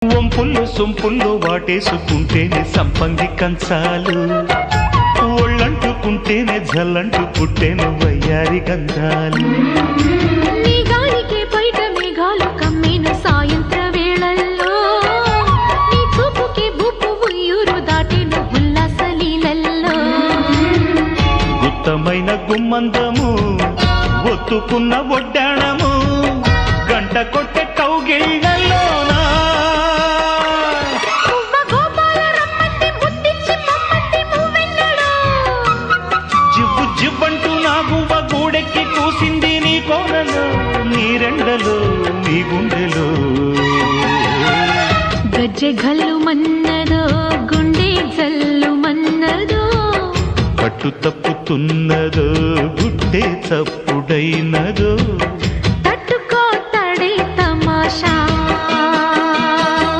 వంపుల్లో సొంపుల్లో వాటేసుకుంటేనే సంపంగి కంచాలు, ఒళ్ళంటుకుంటేనే జల్లంటు పుట్టేను వయ్యారి గంధాలు. నీ గాలికే బయట మేఘాలు కమ్మేను సాయంత్ర వేళల్లో, నీ చూపుకే బుప్పు ఉయ్యూరు దాటేను ఉల్లాస లీలల్లో. గుత్తమైన గుమ్మందము ఒత్తుకున్న ఒడ్డాణము, గంట కొట్టే కౌగిళ్ళలోనా జివ్వు జివ్వంటూ నా గువ్వ గూడెక్కి కూసింది నీ కోరలో, నీ రెండలో నీ గుండెలో. గజ్జె గల్లు మన్నదో గుండె జల్లు మన్నదో, పట్టు తప్పుతున్నదో గుడ్డే చప్పుడైనదో.